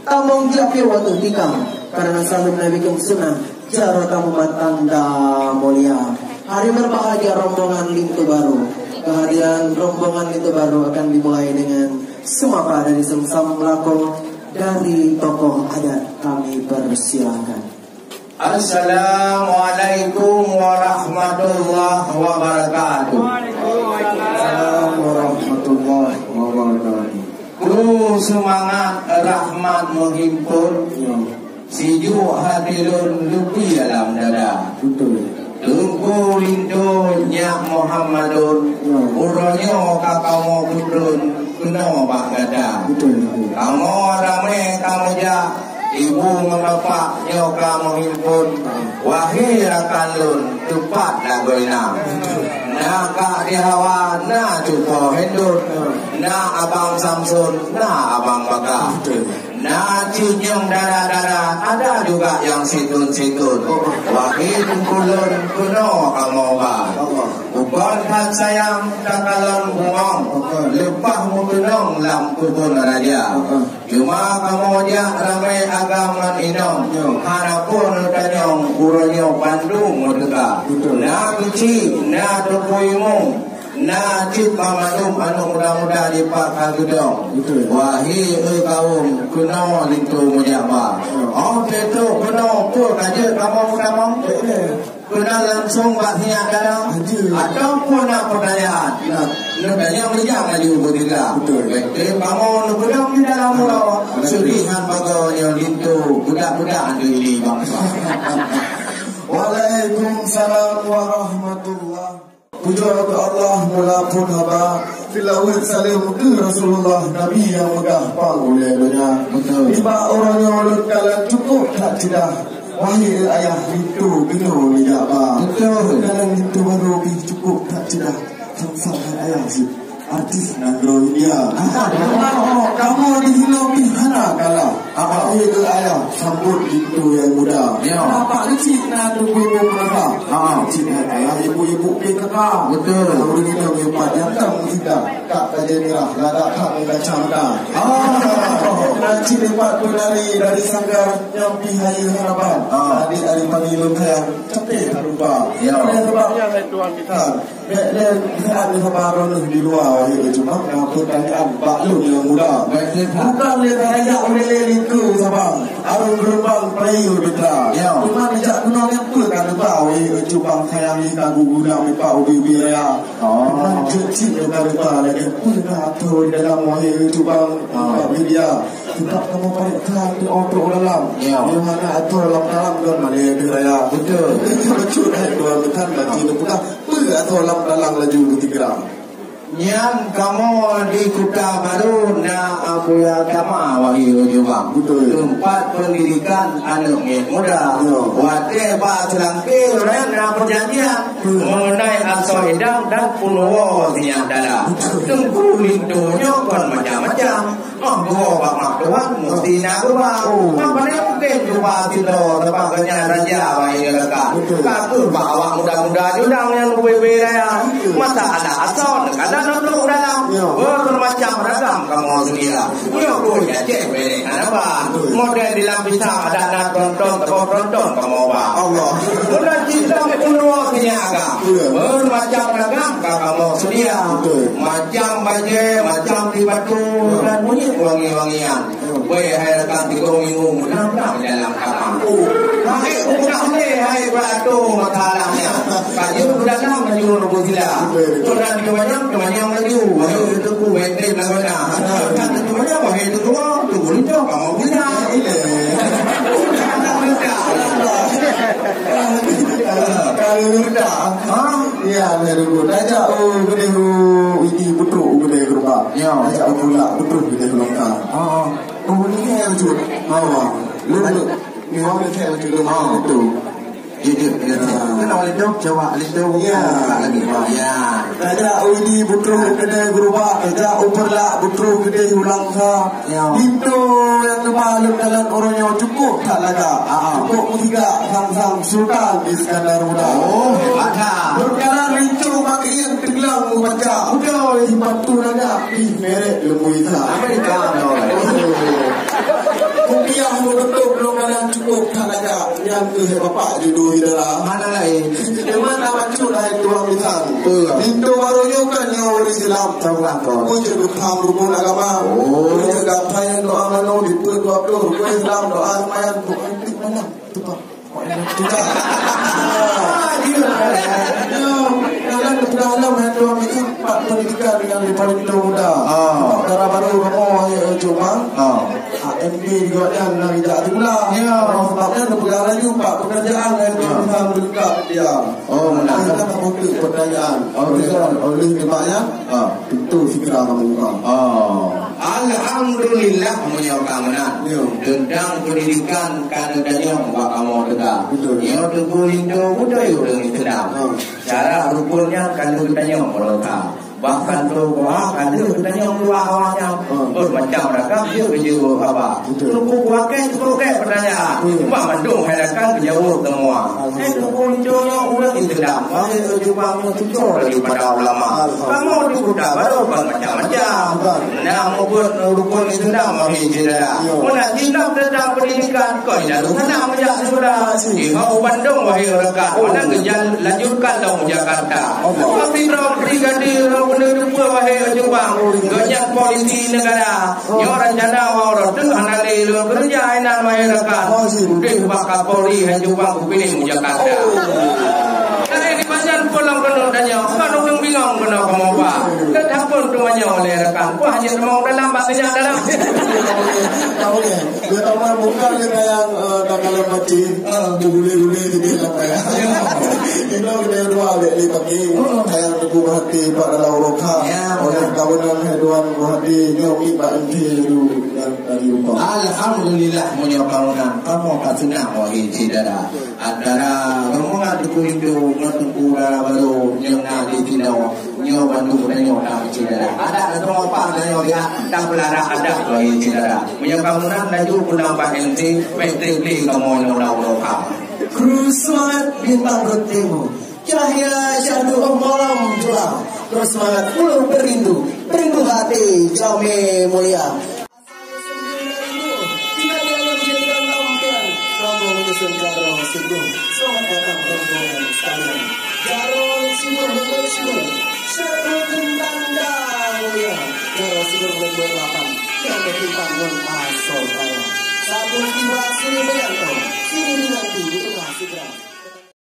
Tamong japir waktu tikam karena selalu menabikan sunnah cara kamu matanda mulia. Hari berbahagia rombongan Lintu Baru. Kehadiran rombongan Lintu Baru akan dimulai dengan semapa dari Sengsam Melako dari tokoh adat. Kami persilakan. Assalamualaikum warahmatullahi wabarakatuh. Waalaikumsalam warahmatullahi wabarakatuh. Semangat rahmat menghimpun, sijuk hati lupi dalam dada. Tunggu lindunnya Muhammadun, uranya kakau putun, kena bagada. Kamu ramai kamu ja, ibu mengapaknya kamu himpun, wahai rakalun tepat lagoina. Na kak dihawa, na cupo hendut, na abang Samsun, na abang Baka, na cinyong dara-dara, ada juga yang situn-situn. Wahid kulun kuno kamu ba, bukan kan sayang kakalan bungong, lepah mutunong lampu pun raja. Cuma kamu ja ramai agama inom, harapun kanyong uronyo Bandung mutuka. Na kuci, na tupuimu, na cip mamadum anu muda-muda di Pak Kagudong. Wahai kaum kuno lintu mujaba. Oh betul kuno pun kaje kamu kamu. Kuno langsung bahnya dalam. Ataupun nak pertanyaan. Nukanya melihat lagi bertiga. Betul kamu nukudong di dalam mulau. Surihan baganya lintu budak-budak anu ini bangsa. Waalaikumsalam warahmatullahi. Puja kepada Allah mula pun haba filawil salim ke Rasulullah Nabi yang megah oleh dunia. Tiba orang yang mulut kalian cukup tak tidak. Wahai ayah itu bino ni jaba. Kalian itu baru cukup tak tidak. Sampai ayah si artis nagro India. Kamu di sini pihana kalah. Apa itu ayah sambut itu yang muda. Apa itu nak tunggu berapa? Cina ayah ibu-ibu PKK. Betul. Kalau kita berempat yang tak tidak tak kaji merah, lada tak mengacang dah. Nanti lepas tu dari sanggar yang pihai harapan. Adik dari panggilan saya capek lupa. Oleh sebabnya Tuhan kita. Dan ada sabaran di luar. Cuma pertanyaan baklun yang muda. Bukan raya oleh itu sabang. Arung gerbang perayu betra. Cuma bijak kenal yang pun kan tahu. Cuma sayang kita guna mipa ubi raya. Cuci betra lagi pun tahu dalam wahai cuma media. Tidak kamu periksa di auto dalam. Yang mana atur dalam dan mana raya. Betul. Betul. Dua betul dan tidak pula. Atau dalam laju ketiga. Yang kamu di Kota Baru na aku ya kama wahyu juga. Tempat pendidikan anak muda. Wate ba selangke na perjanjian mengenai asal edang dan punuwo tiang dala. Tengku lintunya kon macam-macam. Gua bak maktuan mesti nak ubah. Apa ni mungkin cuba tidur tempatnya raja wahyu kakak. Kakak bawa muda-muda judang yang kuwe-kuwe raya. Masa ada asal ada nafsu dalam bermacam ragam kamu dunia. Punya punya cewek apa? Model di lapisan ada nak tonton kamu apa? Allah. Sudah cinta punya agam. Bermacam ragam kamu dunia. Macam baje, macam di batu dan bunyi wangi-wangian. Wei hai rekan tikung minggu mudah-mudah dalam kapal. Hai udah hai batu matalahnya. Kayu udah dalam kayu robotila. Sudah kebanyakan lagi. Wahai itu ku wente belakangnya. Kata cumanya wahai itu tu boleh tu kamu punya. Kalau muda, ya meru. Aja gede ini putu gede gerba. Aja pula putu gede gelongka. Ini yang tu. Lu Memang dia cakap macam rumah itu. Jadi kenal Lindo, coba Lindo lagi. Ya. Ada ini betul kedai berubah, ada uperlah betul kedai ulang sa. Itu yang kemalam dalam orangnya cukup tak laga. Cukup tiga sang sultan di Iskandar Muda. Oh, ada. Berkala ricu pakai yang tenggelam baca. Udah batu laga. Merek lembu itu. Amerika dong. Kupiah betul belum ada cukup tak laga. Yang ke bapak jodoh adalah Mana lain? Memang nak macam lah itu orang bilang. Indo barunya kan yang orang Islam. Punya berfaham rukun agama. Punya apa yang doa mana di doa rukun Islam doa lumayan bukan di mana tu pak. Tidak. Dalam dalam yang doa itu pak pendidikan yang paling muda. Cara baru kamu cuma. MB juga dan tidak pula. Sebabnya negara juga pekerjaan yang bisa berdekat dia. Kita membuka pertanyaan. Oleh sebabnya itu fikirah kamu. Alhamdulillah menyokamanan tentang pendidikan kadang-kadang buat kamu tegak. Yang teguh Lindo muda yang sedang. Cara rukunnya kadang-kadang mereka. Bahkan doa kan dia bertanya doa awalnya macam mereka dia berjauh apa tunggu pakai pertanyaan buat mandung hadakan jauh semua tunggu hijaunya ulang itu dah jumpa tujuh lagi pada ulama kamu dibuka baru macam-macam nah mau buat rukun itu dah mau hijrah nak tindak tentang pendidikan kau dah sana menjak sudah mau Bandung wahai rekan mana kerja lanjutkan dong Jakarta tapi kalau brigadir menuju wahai Jepang, banyak polisi negara. Yang rencana orang tu handali lu kerja enak wahai rekan. Udah bakal polisi Jepang pilih Jakarta. Dari di pasar pulang kena tanya, kan orang bingung kena kamu apa? Tetap pun tuanya oleh rekan. Wah hanya mau dalam bahasanya dalam. Okey, dia tahu bukan dia yang dalam mati, gule-gule di apa ya? Kita dia dua di pagi, yang teguh hati pada lauroka. Oleh kawanan heduan hati dia iba enti dari rumah. Alhamdulillah menyokaunan kamu tak senang wahai saudara. Antara kamu ngadu kulindo ngadu baru yang nak ditindau nyo bantu nyo nak saudara. Ada semua apa nyo dia tak belara ada wahai saudara. Menyokaunan laju menambah enti petri kamu nyo lauroka. Krusuat bintang bertemu. Cahaya syahdu malam jual. Terus semangat pulau berindu hati jauh mulia. Tidak dalam jadikan lampion. Kamu menyusun jaro sungguh. Selamat datang rombongan sekalian. Jaro sungguh betul sungguh. Seru tanda mulia. Jaro sungguh betul lapang. Yang bertimbang non asal kaya. Sabun tiba sini bayang.